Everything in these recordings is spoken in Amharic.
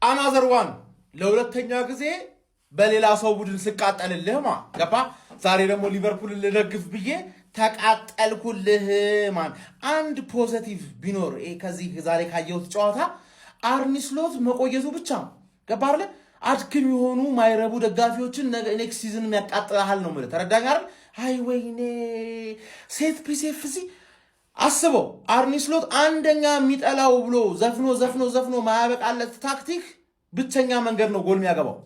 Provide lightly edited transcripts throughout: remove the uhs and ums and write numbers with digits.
አናዘር ዋን ለሁለተኛ ጊዜ በሌላ ሰው ቡድን ስቃጠልልህ ገባ። ዛሬ ደግሞ ሊቨርፑል ልደግፍ ብዬ ተቃጠልኩልህ አንድ ፖዚቲቭ ቢኖር ከዚህ ዛሬ ካየሁት ጨዋታ አርኒ ስሎት መቆየቱ ብቻ ገባ አይደል? አድክም የሆኑ ማይረቡ ደጋፊዎችን ኔክስት ሲዝን የሚያቃጥልሃል ነው ማለት ተረዳኝ አይደል? አይ ወይኔ ሴት ፒስ ኤፍሲ አስበው። አርኒ ስሎት አንደኛ የሚጠላው ብሎ ዘፍኖ ማያበቃለት ታክቲክ ብቸኛ መንገድ ነው ጎል የሚያገባው።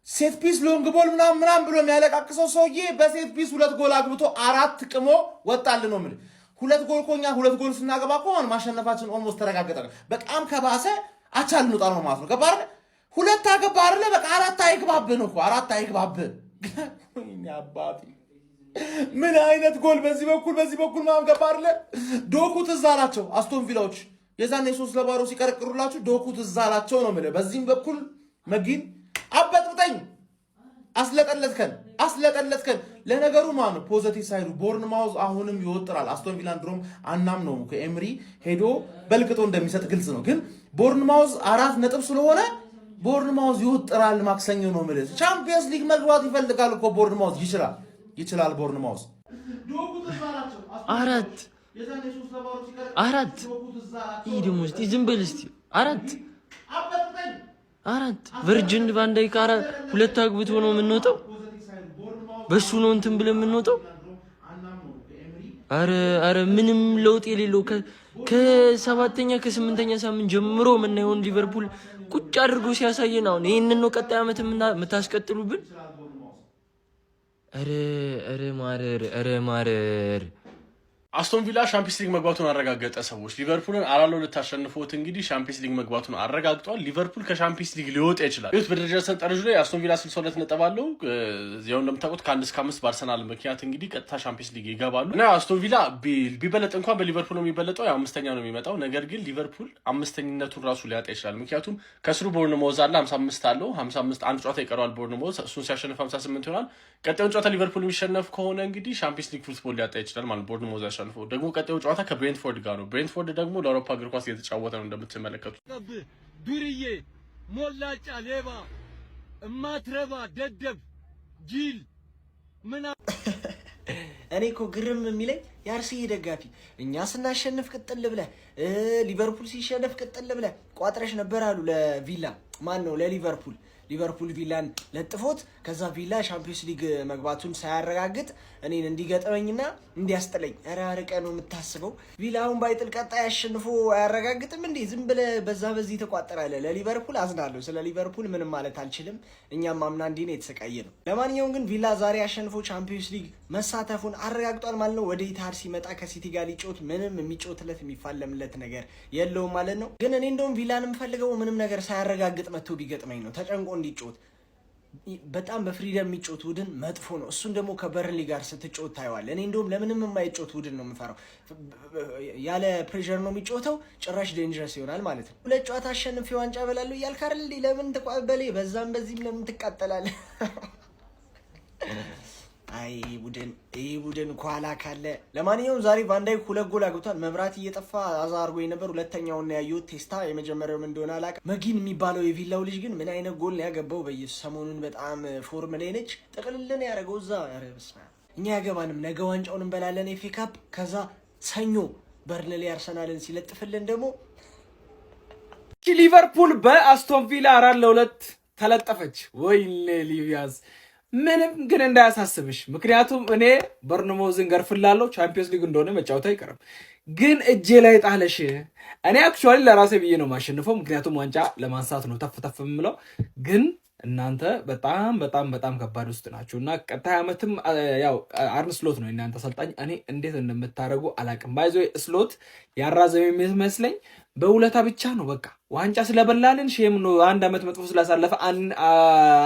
ሴት ፒስ ሎንግ ቦል ምናምን ብሎ የሚያለቃቅሰው ሰውዬ በሴት ፒስ 2 ጎል አግብቶ 4 ቅሞ ወጣልን ነው ማለት። 2 ጎል ኮኛ 2 ጎል ስናገባ ኮን ማሸነፋችን ኦልሞስት ተረጋገጠ። በጣም ከባሰ አቻል ነው ጣለው ማለት ነው። ገባር 2 አገባ አይደለ? በቃ 4 አይግባብን እኮ 4 አይግባብን። ወይኔ አባቴ ምን አይነት ጎል በዚህ በኩል ማን ገባ አይደለ? ዶኩ ትዝ አላቸው አስቶን ቪላዎች የዛኔ 3-0 ሲቀረቅሩላችሁ ዶኩ ትዝ አላቸው ነው ማለት። በዚህም በኩል መጊን አበጥብጠኝ አስለጠለትከን። ለነገሩ ማን ፖዚቲቭ ሳይዱ ቦርንማውዝ አሁንም ይወጥራል። አስቶን ቪላን ድሮም አናም ነው ከኤምሪ ሄዶ በልቅጦ እንደሚሰጥ ግልጽ ነው። ግን ቦርንማውዝ 4 ነጥብ ስለሆነ ቦርንማውዝ ይወጥራል። ማክሰኞ ነው ማለት ቻምፒየንስ ሊግ መግባት ይፈልጋል እኮ ቦርንማውዝ ይችላል ቦርንማውዝ 4 ይሄ ደግሞ እስቲ ዝም በል እስቲ 4 ቨርጅን ቫንዳይክ 2 አግብቶ ነው የምንወጣው። በሱ ነው እንትን ብለን የምንወጣው። አረ ምንም ለውጥ የሌለው ከ7ኛ ከ8ኛ ሳምንት ጀምሮ የምናየውን ሊቨርፑል ቁጭ አድርጎ ሲያሳየን አሁን ይሄንን ነው ቀጣይ ዓመት የምታስቀጥሉብን። አረ ማረር አስቶን ቪላ ሻምፒየንስ ሊግ መግባቱን አረጋገጠ። ሰዎች ሊቨርፑልን 4-2 አሸንፎት እንግዲህ ሻምፒየንስ ሊግ መግባቱን አረጋግጧል። ሊቨርፑል ከሻምፒየንስ ሊግ ሊወጣ ይችላል። ይሁት በደረጃ ሰንጠረዡ ላይ አስቶን ቪላ 62 ነጥብ አለው። ያው እንደምታውቁት ከ1 እስከ 5 በአርሰናል ምክንያት እንግዲህ ቀጥታ ሻምፒየንስ ሊግ ይገባሉ እና አስቶን ቪላ ቢበለጥ እንኳን በሊቨርፑል ነው የሚበለጠው፣ ያው 5ኛ ነው የሚመጣው። ነገር ግን ሊቨርፑል 5ኛነቱን ራሱ ሊያጣ ይችላል። ምክንያቱም ከስሩ ቦርንማውዝ አለ 55 አለው 55 አንድ ጨዋታ ይቀረዋል ቦርንማውዝ። እሱን ሲያሸንፍ 58 ይሆናል። ቀጣዩን ጨዋታ ሊቨርፑል የሚሸነፍ ከሆነ እንግዲህ ሻምፒየንስ ሊግ ፉትቦል ሊያጣ ይችላል ማለት ቦርንማውዝ ያሸንፈው ደግሞ ቀጣዩ ጨዋታ ከብሬንትፎርድ ጋር ነው። ብሬንትፎርድ ደግሞ ለአውሮፓ እግር ኳስ እየተጫወተ ነው እንደምትመለከቱት። ዱርዬ፣ ሞላጫ፣ ሌባ፣ እማትረባ፣ ደደብ፣ ጂል ምን እኔ እኮ ግርም የሚለኝ የአርሰናል ደጋፊ እኛ ስናሸንፍ ቅጥል ብለህ ሊቨርፑል ሲሸነፍ ቅጥል ብለህ ቋጥረሽ ነበር አሉ ለቪላ ማን ነው ሊቨርፑል ቪላን ለጥፎት ከዛ ቪላ ሻምፒዮንስ ሊግ መግባቱን ሳያረጋግጥ እኔን እንዲገጠመኝና እንዲያስጥለኝ አራርቀ ነው የምታስበው። ቪላውን ባይጥል ቀጣይ አሸንፎ አያረጋግጥም እንዴ? ዝም ብለህ በዚህ ተቋጠራለህ። ለሊቨርፑል አዝናለሁ። ስለ ሊቨርፑል ምንም ማለት አልችልም። እኛም ማምና እንዲህ ነው የተሰቃየ ነው። ለማንኛውም ግን ቪላ ዛሬ አሸንፎ ቻምፒዮንስ ሊግ መሳተፉን አረጋግጧል ማለት ነው። ወደ ኢታር ሲመጣ ከሲቲ ጋር ሊጮት ምንም የሚጮትለት የሚፋለምለት ነገር የለውም ማለት ነው። ግን እኔ እንደውም ቪላን የምፈልገው ምንም ነገር ሳያረጋግጥ መጥቶ ቢገጥመኝ ነው። ተጨንቆ እንዲጮት በጣም በፍሪደም የሚጮት ቡድን መጥፎ ነው። እሱን ደግሞ ከበርንሊ ጋር ስትጮት ታየዋል። እኔ እንደውም ለምንም የማይጮት ቡድን ነው የምፈራው። ያለ ፕሬሸር ነው የሚጮተው፣ ጭራሽ ዴንጀረስ ይሆናል ማለት ነው። 2 ጨዋታ አሸንፌ ዋንጫ በላለሁ እያልክ አይደል? ለምን ተቋበለ? በዛም በዚህም ለምን ትቃጠላለህ? አይ ቡድን ኳላ ካለ። ለማንኛውም ዛሬ ቫንዳይክ 2 ጎል አግብቷል። መብራት እየጠፋ አዛርጎ የነበር ሁለተኛውን ያዩት ቴስታ የመጀመሪያው ምን እንደሆነ አላውቅም። መጊን የሚባለው የቪላው ልጅ ግን ምን አይነት ጎል ነው ያገባው? በኢየሱስ ሰሞኑን በጣም ፎርም ላይ ነች። ጥቅልልን ያደረገው እዛ ረብስና እኛ ያገባንም ነገ ዋንጫውን እንበላለን ኤፍ ኤ ካፕ። ከዛ ሰኞ በርንሌ አርሰናልን ሲለጥፍልን ደግሞ ሊቨርፑል በአስቶን ቪላ 4-2 ተለጠፈች። ወይኔ ሊቪያዝ ምንም ግን እንዳያሳስብሽ፣ ምክንያቱም እኔ ቦርንማውዝን ገርፍላለሁ። ቻምፒየንስ ሊግ እንደሆነ መጫወት አይቀርም፣ ግን እጄ ላይ ጣለሽ። እኔ አክቹዋሊ ለራሴ ብዬ ነው ማሸንፈው፣ ምክንያቱም ዋንጫ ለማንሳት ነው ተፍ የምለው። ግን እናንተ በጣም ከባድ ውስጥ ናችሁ እና ቀጣይ ዓመትም ያው አርነ ስሎት ነው እናንተ አሰልጣኝ። እኔ እንዴት እንደምታረጉ አላቅም። ባይዞ ስሎት ያራዘመ የሚመስለኝ በውለታ ብቻ ነው። በቃ ዋንጫ ስለበላልን ሼም ነው 1 ዓመት መጥፎ ስላሳለፈ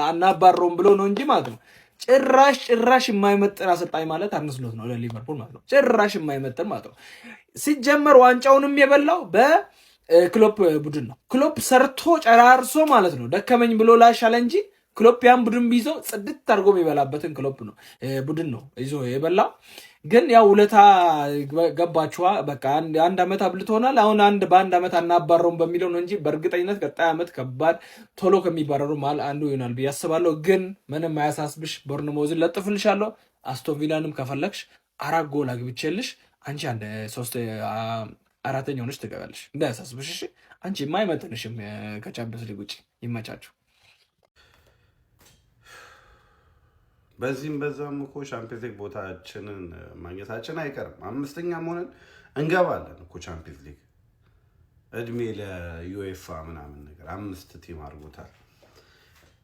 አናባረውም ብሎ ነው እንጂ ማለት ነው። ጭራሽ የማይመጥን አሰልጣኝ ማለት አርነ ስሎት ነው ለሊቨርፑል ማለት ነው። ጭራሽ የማይመጥን ማለት ነው። ሲጀመር ዋንጫውንም የበላው በክሎፕ ቡድን ነው። ክሎፕ ሰርቶ ጨራርሶ ማለት ነው። ደከመኝ ብሎ ላሻለ እንጂ ክሎፕ ያን ቡድን ቢይዘው ጽድት አድርጎ የሚበላበትን ክሎፕ ነው ቡድን ነው ይዞ የበላው። ግን ያው ውለታ ገባችኋ። በቃ አንድ አመት አብልቶናል። አሁን በአንድ አመት አናባረውም በሚለው ነው እንጂ በእርግጠኝነት ቀጣይ አመት ከባድ ቶሎ ከሚባረሩ መሀል አንዱ ይሆናል ብዬ አስባለሁ። ግን ምንም አያሳስብሽ፣ ቦርንሞዝን ለጥፍልሻለሁ። አስቶን ቪላንም ከፈለግሽ 4 ጎል አግብቼልሽ አንቺ 4ኛ ሆነሽ ትገባለሽ። እንዳያሳስብሽ እሺ። አንቺ የማይመጥንሽም ከቻምፒዮንስ ሊግ ውጭ ይመቻችሁ። በዚህም በዛም እኮ ቻምፒየንስ ሊግ ቦታችንን ማግኘታችን አይቀርም። 5ኛም ሆነን እንገባለን እኮ ቻምፒየንስ ሊግ። እድሜ ለዩኤፋ ምናምን ነገር 5 ቲም አድርጎታል።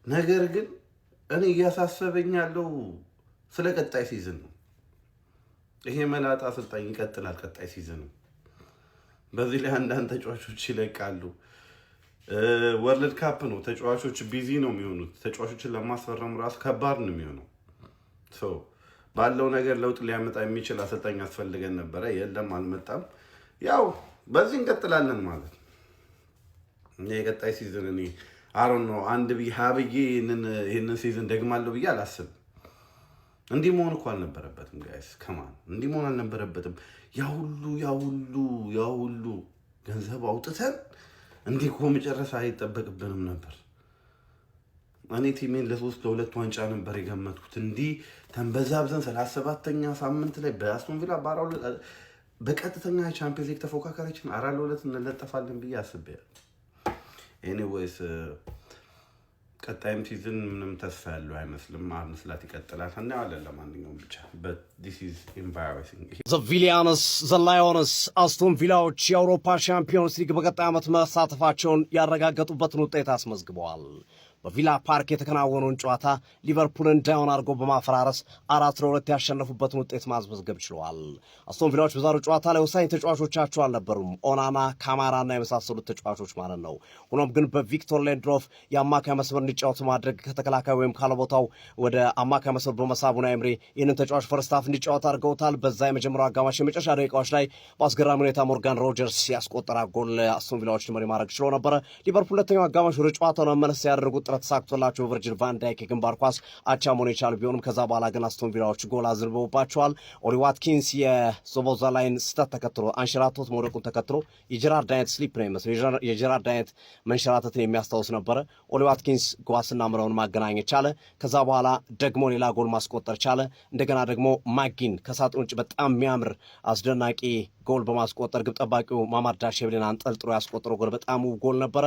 ነገር ግን እኔ እያሳሰበኝ ያለው ስለ ቀጣይ ሲዝን ነው። ይሄ መላጣ አሰልጣኝ ይቀጥላል ቀጣይ ሲዝን ነው። በዚህ ላይ አንዳንድ ተጫዋቾች ይለቃሉ። ወርልድ ካፕ ነው፣ ተጫዋቾች ቢዚ ነው የሚሆኑት። ተጫዋቾችን ለማስፈረም ራሱ ከባድ ነው የሚሆነው። ባለው ነገር ለውጥ ሊያመጣ የሚችል አሰልጣኝ ያስፈልገን ነበረ። የለም አልመጣም። ያው በዚህ እንቀጥላለን ማለት ነው። የቀጣይ ሲዝን እኔ አሮን ነው አንድ ሀብዬ ይህንን ሲዝን ደግማለሁ ብዬ አላስብም። እንዲህ መሆን እኮ አልነበረበትም ጋይስ፣ ከማን እንዲህ መሆን አልነበረበትም። ያ ሁሉ ገንዘብ አውጥተን እንዲህ እኮ መጨረስ አይጠበቅብንም ነበር። እኔ ቲሜን ለ3-2 ዋንጫ ነበር የገመትኩት። እንዲህ ተንበዛብዘን 37ኛ ሳምንት ላይ በአስቶን ቪላ በቀጥተኛ ቻምፒየንስ ሊግ ተፎካካሪችን 4-2 እንለጠፋለን ብዬ አስቤያለሁ። ኤኒዌይስ ቀጣይም ሲዝን ምንም ተስፋ ያለው አይመስልም። መስላት ይቀጥላል እናያለን። ለማንኛውም ብቻ this is embarrassing. ዘ ቪሊያንስ ዘ ላዮንስ አስቶን ቪላዎች የአውሮፓ ሻምፒዮንስ ሊግ በቀጣይ ዓመት መሳተፋቸውን ያረጋገጡበትን ውጤት አስመዝግበዋል። በቪላ ፓርክ የተከናወነውን ጨዋታ ሊቨርፑልን ዳውን አድርጎ በማፈራረስ 4-2 ያሸነፉበትን ውጤት ማስመዝገብ ችለዋል። አስቶን ቪላዎች በዛሬው ጨዋታ ላይ ወሳኝ ተጫዋቾቻቸው አልነበሩም፣ ኦናና፣ ካማራና የመሳሰሉት ተጫዋቾች ማለት ነው። ሆኖም ግን በቪክቶር ሌንድሮፍ የአማካይ መስመር እንዲጫወት ማድረግ ከተከላካይ ወይም ካለቦታው ወደ አማካይ መስመር በመሳብ ኡናይ ኤምሪ ይህንን ተጫዋች ፈርስት ሃፍ እንዲጫወት አድርገውታል። በዛ የመጀመሪያው አጋማሽ የመጨረሻ ደቂቃዎች ላይ በአስገራሚ ሁኔታ ሞርጋን ሮጀርስ ያስቆጠራ ጎል አስቶን ቪላዎች መሪ ማድረግ ችሎ ነበረ። ሊቨርፑል ሁለተኛው አጋማሽ ወደ ጨዋታው ለመመለስ ያደረጉት ተሳክቶላቸው ቨርጂል ቫን ዳይክ የግንባር ኳስ አቻ መሆን የቻሉ ቢሆንም ከዛ በኋላ ግን አስቶን ቪላዎች ጎል አዝንበውባቸዋል። ኦሊ ዋትኪንስ የሶቦዛላይን ስህተት ተከትሎ አንሸራቶት መውደቁን ተከትሎ የጀራርድ ዳየት ስሊፕ ነው የሚመስለው የጀራርድ ዳየት መንሸራተትን የሚያስታውስ ነበረ። ኦሊ ዋትኪንስ ጓስና ምረውን ማገናኘት ቻለ። ከዛ በኋላ ደግሞ ሌላ ጎል ማስቆጠር ቻለ። እንደገና ደግሞ ማጊን ከሳጥን ውጭ በጣም የሚያምር አስደናቂ ጎል በማስቆጠር ግብ ጠባቂው ማማድ ዳሽቪሊን አንጠልጥሎ ያስቆጠረው ጎል በጣም ጎል ነበረ።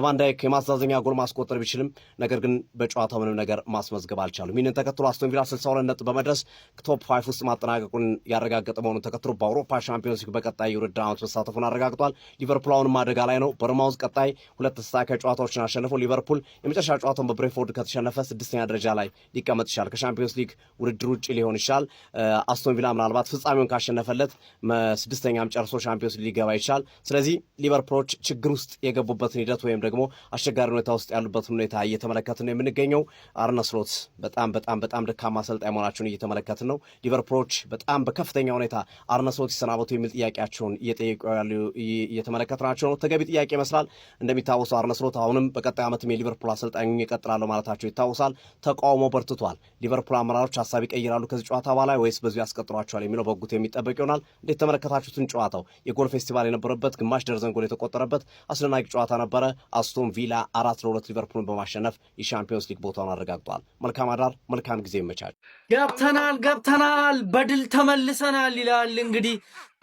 ቫን ዳይክ የማስተዛዘኛ ጎል ማስቆጠር ቢችልም ነገር ግን በጨዋታው ምንም ነገር ማስመዝገብ አልቻሉም። ይህንን ተከትሎ አስቶን ቪላ 62 ነጥብ በመድረስ ቶፕ 5 ውስጥ ማጠናቀቁን ያረጋገጠ መሆኑን ተከትሎ በአውሮፓ ሻምፒዮንስ ሊግ በቀጣይ የውድድር ዓመት መሳተፉን አረጋግጧል። ሊቨርፑል አሁንም አደጋ ላይ ነው። በርማውዝ ቀጣይ 2 ተስተካካይ ጨዋታዎችን አሸንፎ ሊቨርፑል የመጨረሻ ጨዋታውን በብሬንፎርድ ከተሸነፈ 6ኛ ደረጃ ላይ ሊቀመጥ ይችላል። ከሻምፒዮንስ ሊግ ውድድር ውጭ ሊሆን ይችላል። አስቶን ቪላ ምናልባት ፍጻሜውን ካሸነፈለት 6ኛም ጨርሶ ሻምፒዮንስ ሊግ ሊገባ ይችላል። ስለዚህ ሊቨርፑሎች ችግር ውስጥ የገቡበትን ሂደት ወይም ደግሞ አስቸጋሪ ሁኔታ ውስጥ ያሉበትን ሁኔታ እየተመለከትን ነው የምንገኘው። አርነ ስሎት በጣም ደካማ አሰልጣኝ መሆናቸውን እየተመለከትን ነው። ሊቨርፑሎች በጣም በከፍተኛ ሁኔታ አርነ ስሎት ይሰናበቱ የሚል ጥያቄያቸውን እየጠየቁ ያሉ እየተመለከትናቸው ነው። ተገቢ ጥያቄ ይመስላል። እንደሚታወሰው አርነ ስሎት አሁንም በቀጣይ ዓመትም የሊቨርፑል አሰልጣኝ ይቀጥላሉ ማለታቸው ይታወሳል። ተቃውሞ በርትቷል። ሊቨርፑል አመራሮች ሀሳብ ይቀይራሉ ከዚህ ጨዋታ በኋላ ወይስ በዚሁ ያስቀጥሯቸዋል የሚለው በጉት የሚጠበቅ ይሆናል። እንዴት ተመለከታችሁትን? ጨዋታው የጎል ፌስቲቫል የነበረበት ግማሽ ደርዘን ጎል የተቆጠረበት አስደናቂ ጨዋታ ነበረ። አስቶን ቪላ 4-2 ሊቨርፑልን በማሸነፍ የሻምፒዮንስ ሊግ ቦታውን አረጋግጧል። መልካም አዳር፣ መልካም ጊዜ ይመቻል። ገብተናል፣ በድል ተመልሰናል ይላል። እንግዲህ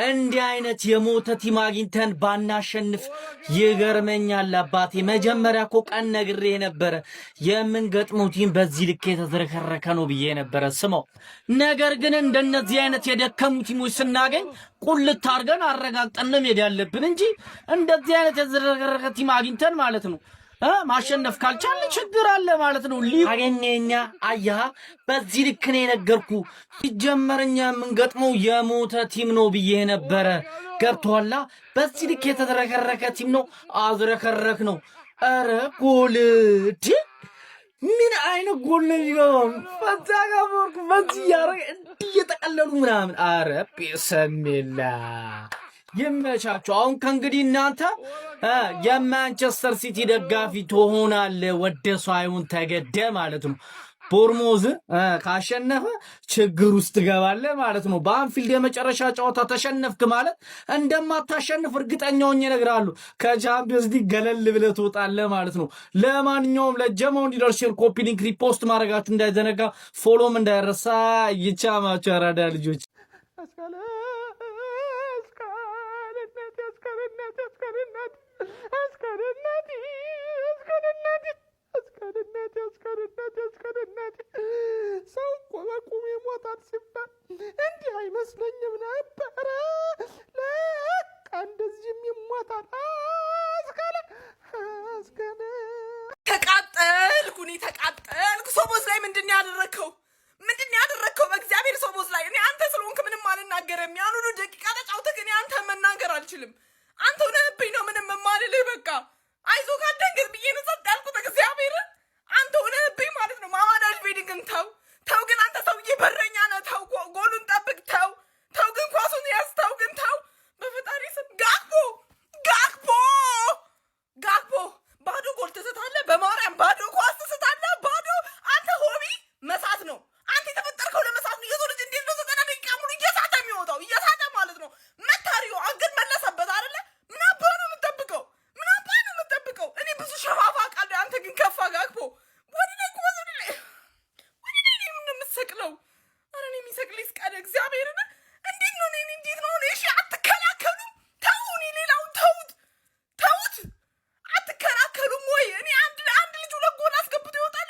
እንዲህ አይነት የሞተ ቲም አግኝተን ባናሸንፍ ይገርመኛል አባቴ። መጀመሪያ እኮ ቀን ነግሬ ነበረ የምንገጥመው ቲም በዚህ ልክ የተዝረከረከ ነው ብዬ ነበረ ስመው። ነገር ግን እንደነዚህ አይነት የደከሙ ቲሞች ስናገኝ ቁልት አድርገን አረጋግጠን መሄድ ያለብን እንጂ እንደዚህ አይነት የተዝረከረከ ቲም አግኝተን ማለት ነው ማሸነፍ ካልቻልን ችግር አለ ማለት ነው። አገኘኛ አያ በዚህ ልክ ነው የነገርኩ። ሲጀመርኛ የምንገጥመው የሞተ ቲም ነው ብዬ ነበረ። ገብቶሃል? በዚህ ልክ የተዝረከረከ ቲም ነው። አዝረከረክ ነው። ኧረ ጎል ምን አይነት ጎል ነው የሚገባው? ፈታጋቦርኩ በዚህ ያረግ እየተቀለሉ ምናምን። ኧረ ቢሰሚላ ይመቻችሁ። አሁን ከእንግዲህ እናንተ የማንቸስተር ሲቲ ደጋፊ ትሆናለህ፣ ወደ ሳይሆን ተገደ ማለት ነው። ቦርሞዝ ካሸነፈ ችግር ውስጥ ትገባለህ ማለት ነው። በአንፊልድ የመጨረሻ ጨዋታ ተሸነፍክ ማለት እንደማታሸንፍ እርግጠኛ ሆኜ እነግርሃለሁ። ከቻምፒየንስ ሊግ ገለል ብለህ ትወጣለህ ማለት ነው። ለማንኛውም ለጀማው እንዲደርስ ኮፒ ሊንክ ሪፖስት ማድረጋችሁ እንዳይዘነጋ፣ ፎሎም እንዳይረሳ። ይቻማችሁ ያራዳ ልጆች። ሰው እኮ በቁሙ ይሞታል ሲባል እንዲህ አይመስለኝም ነበረ። ለካ እንደዚህም ይሞታል። ተቃጠልኩ፣ እኔ ተቃጠልኩ። ሶቦዝ ላይ ምንድን ያደረግከው? በእግዚአብሔር ሶቦዝ ላይ እኔ አንተ ስለሆንክ ምንም አልናገርም። ያን ሁሉ ደቂቃ ተጫውተህ እኔ አንተ መናገር አልችልም። አንተ ሆነህብኝ ነው ምንም የማልልህ። በቃ አይዞህ ካደንግር ብዬ ነው ጸጥ ያልኩት። እግዚአብሔር አንተ ሆነህብኝ ማለት ነው። ማማዳሽ ቬዲንግን ተው ግን አንተ ሰውዬ በረኛ ነህ። ተው ጎሉን ጠብቅ። ተው ግን ኳሱን ያዝ። ተው ግን ተው በፈጣሪ ስም። ጋክፖ ባዶ ጎል ትስታለህ። በማርያም ባዶ ኳስ ትስታለህ። ባዶ አንተ ሆቢ መሳት ነው። አንተ የተፈጠርከው ለመሳት ነው። የሰው ልጅ እንዴት ነው 90 ደቂቃ ሙሉ እየሳተ የሚወጣው? እየሳተ ማለት ነው። መታሪው አንገት መለሰበት አይደለ? ምን አባ ነው የምጠብቀው? እኔ ብዙ ሸፋፋ ቃል አንተ ግን ከፋ። ጋክፖ ወደ ላይ ምን የምትሰቅለው? ኧረ እኔ የሚሰቅልኝ ስቃደ እግዚአብሔርን እንዴት ነው? እሺ አትከላከሉም? ተው እኔ ሌላውን ተውት። አትከላከሉም ወይ? እኔ አንድ ልጅ 2 ጎል አስገብቶ ይወጣል።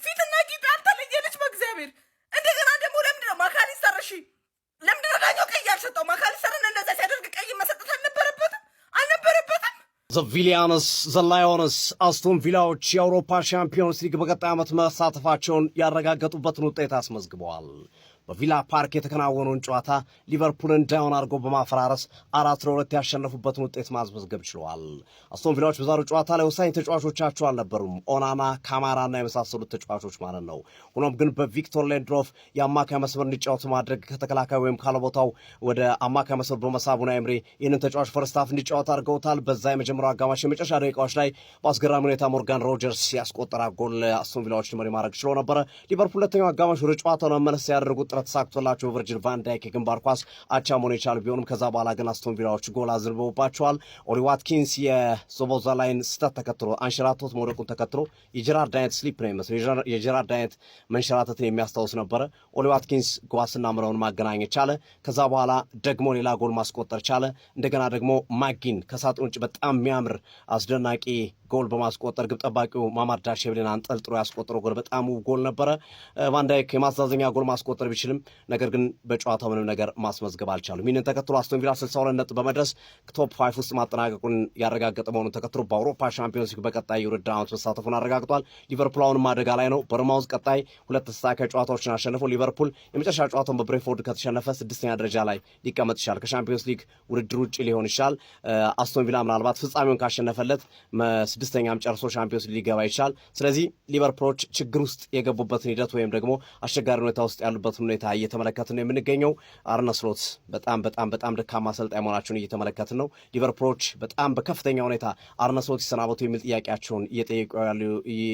ፊትና ቂጡ ያልተለየ ልጅ በእግዚአብሔር። እንደገና ደግሞ ለምንድነው ማካሊስተር? እሺ ለምንድነው ዳኛው ቀይ ያልሰጠው? ማካሊስተርን እንደዛ ሲያደርግ ቀይ መሰጠት አልነበረበትም? ዘቪሊያንስ ዘላዮንስ አስቶን ቪላዎች የአውሮፓ ሻምፒዮንስ ሊግ በቀጣይ ዓመት መሳተፋቸውን ያረጋገጡበትን ውጤት አስመዝግበዋል። በቪላ ፓርክ የተከናወነውን ጨዋታ ሊቨርፑልን ዳውን አድርገው በማፈራረስ 4-2 ያሸነፉበትን ውጤት ማስመዝገብ ችለዋል። አስቶን ቪላዎች በዛሬው ጨዋታ ላይ ወሳኝ ተጫዋቾቻቸው አልነበሩም፣ ኦናና፣ ካማራና የመሳሰሉት ተጫዋቾች ማለት ነው። ሆኖም ግን በቪክቶር ሌንድሮፍ የአማካይ መስመር እንዲጫወቱ ማድረግ ከተከላካይ ወይም ካለቦታው ወደ አማካይ መስመር በመሳብ ኡናይ ኤምሪ ይህንን ተጫዋች ፈርስት ሃፍ እንዲጫወት አድርገውታል። በዛ የመጀመሪያው አጋማሽ የመጨረሻ ደቂቃዎች ላይ በአስገራሚ ሁኔታ ሞርጋን ሮጀርስ ያስቆጠራ ጎል አስቶን ቪላዎች መሪ ማድረግ ችሎ ነበረ። ሊቨርፑል ሁለተኛው አጋማሽ ወደ ጨዋታው ለመመለስ ያደረጉት ጥረት ተሳክቶላቸው ቨርጂል ቫን ዳይክ የግንባር ኳስ አቻ መሆን የቻሉ ቢሆንም ከዛ በኋላ ግን አስቶን ቪላዎች ጎል አዝንበውባቸዋል። ኦሊ ዋትኪንስ የሶቦዛ ላይን ስህተት ተከትሎ አንሸራቶት መውደቁን ተከትሎ የጀራርድ ዳየት ስሊፕ ነው የሚመስለው የጀራርድ ዳየት መንሸራተትን የሚያስታውስ ነበረ። ኦሊ ዋትኪንስ ጓስና ምረውን ማገናኘት ቻለ። ከዛ በኋላ ደግሞ ሌላ ጎል ማስቆጠር ቻለ። እንደገና ደግሞ ማጊን ከሳጥን ውጭ በጣም የሚያምር አስደናቂ ጎል በማስቆጠር ግብ ጠባቂው ማማድ ዳሽቪሊን አንጠልጥሎ ያስቆጠረው ጎል በጣም ጎል ነበረ። ቫን ዳይክ የማስተዛዘኛ ጎል ማስቆጠር ቢችልም ነገር ግን በጨዋታው ምንም ነገር ማስመዝገብ አልቻሉም። ይህንን ተከትሎ አስቶን ቪላ 62 ነጥብ በመድረስ ቶፕ 5 ውስጥ ማጠናቀቁን ያረጋገጠ መሆኑን ተከትሎ በአውሮፓ ሻምፒዮንስ ሊግ በቀጣይ የውድድር ዓመት መሳተፉን አረጋግጧል። ሊቨርፑል አሁንም አደጋ ላይ ነው። በርማውዝ ቀጣይ 2 ተስተካካይ ጨዋታዎችን አሸንፎ ሊቨርፑል የመጨረሻ ጨዋታውን በብሬንፎርድ ከተሸነፈ 6ኛ ደረጃ ላይ ሊቀመጥ ይችላል። ከሻምፒዮንስ ሊግ ውድድር ውጭ ሊሆን ይችላል። አስቶን ቪላ ምናልባት ፍጻሜውን ካሸነፈለት 6ኛም ጨርሶ ሻምፒዮንስ ሊግ ሊገባ ይችላል። ስለዚህ ሊቨርፑሎች ችግር ውስጥ የገቡበትን ሂደት ወይም ደግሞ አስቸጋሪ ሁኔታ ውስጥ ያሉበትን ሁኔታ እየተመለከትን ነው የምንገኘው። አርነ ስሎት በጣም ደካማ አሰልጣኝ መሆናቸውን እየተመለከትን ነው። ሊቨርፑሎች በጣም በከፍተኛ ሁኔታ አርነ ስሎት ይሰናበቱ የሚል ጥያቄያቸውን እየጠየቁ ያሉ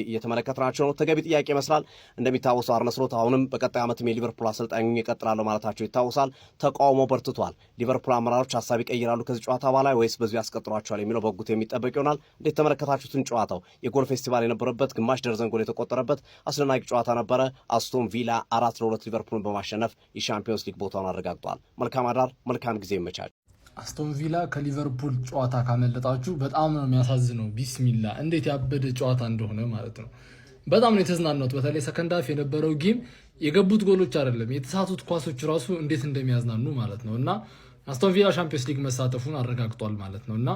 እየተመለከትናቸው ነው። ተገቢ ጥያቄ ይመስላል። እንደሚታወሰው አርነ ስሎት አሁንም በቀጣይ ዓመትም የሊቨርፑል አሰልጣኝ ይቀጥላለሁ ማለታቸው ይታወሳል። ተቃውሞ በርትቷል። ሊቨርፑል አመራሮች ሀሳብ ይቀይራሉ ከዚህ ጨዋታ በኋላ ወይስ በዚሁ ያስቀጥሯቸዋል የሚለው በጉት የሚጠበቅ ይሆናል። እንዴት ተመለከታችሁትን ጨዋታው? የጎል ፌስቲቫል የነበረበት ግማሽ ደርዘን ጎል የተቆጠረበት አስደናቂ ጨዋታ ነበረ። አስቶን ቪላ 4-2 ሊቨርፑልን በማሸነፍ የሻምፒዮንስ ሊግ ቦታውን አረጋግጧል። መልካም አዳር፣ መልካም ጊዜ ይመቻል። አስቶን ቪላ ከሊቨርፑል ጨዋታ ካመለጣችሁ በጣም ነው የሚያሳዝነው። ቢስሚላ እንዴት ያበደ ጨዋታ እንደሆነ ማለት ነው። በጣም ነው የተዝናናሁት። በተለይ ሰከንድ ሃፍ የነበረው ጌም የገቡት ጎሎች አይደለም የተሳቱት ኳሶች ራሱ እንዴት እንደሚያዝናኑ ማለት ነው። እና አስቶን ቪላ ሻምፒዮንስ ሊግ መሳተፉን አረጋግጧል ማለት ነው። እና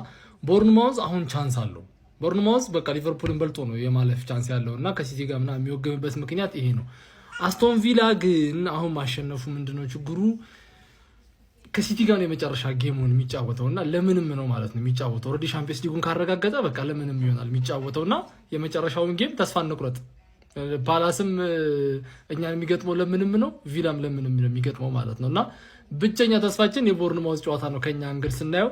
ቦርንማውዝ አሁን ቻንስ አለው። ቦርንማውዝ በቃ ሊቨርፑልን በልጦ ነው የማለፍ ቻንስ ያለው እና ከሲቲ ጋር ምናምን የሚወገምበት ምክንያት ይሄ ነው። አስቶን ቪላ ግን አሁን ማሸነፉ ምንድነው ችግሩ? ከሲቲ ጋር የመጨረሻ ጌሙን የሚጫወተው እና ለምንም ነው ማለት ነው የሚጫወተው። ኦልሬዲ ሻምፒዮንስ ሊጉን ካረጋገጠ በቃ ለምንም ይሆናል የሚጫወተው እና የመጨረሻውን ጌም ተስፋ እንቁረጥ። ፓላስም እኛን የሚገጥመው ለምንም ነው፣ ቪላም ለምንም ነው የሚገጥመው ማለት ነው። እና ብቸኛ ተስፋችን የቦርንማውዝ ጨዋታ ነው ከኛ አንግል ስናየው።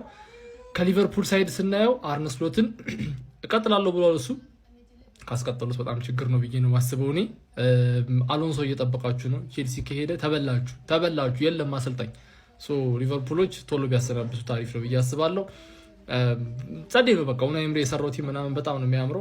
ከሊቨርፑል ሳይድ ስናየው አርነ ስሎትን እቀጥላለሁ ብሏል እሱ። ካስቀጠሉት በጣም ችግር ነው ብዬ ነው ማስበው። እኔ አሎንሶ እየጠበቃችሁ ነው። ቼልሲ ከሄደ ተበላችሁ የለም አሰልጣኝ። ሊቨርፑሎች ቶሎ ቢያሰናብቱ ታሪፍ ነው ብዬ አስባለሁ። ጸዴ ነው በቃ ኡናይ ኤምሪ የሰራው ቲም ምናምን በጣም ነው የሚያምረው።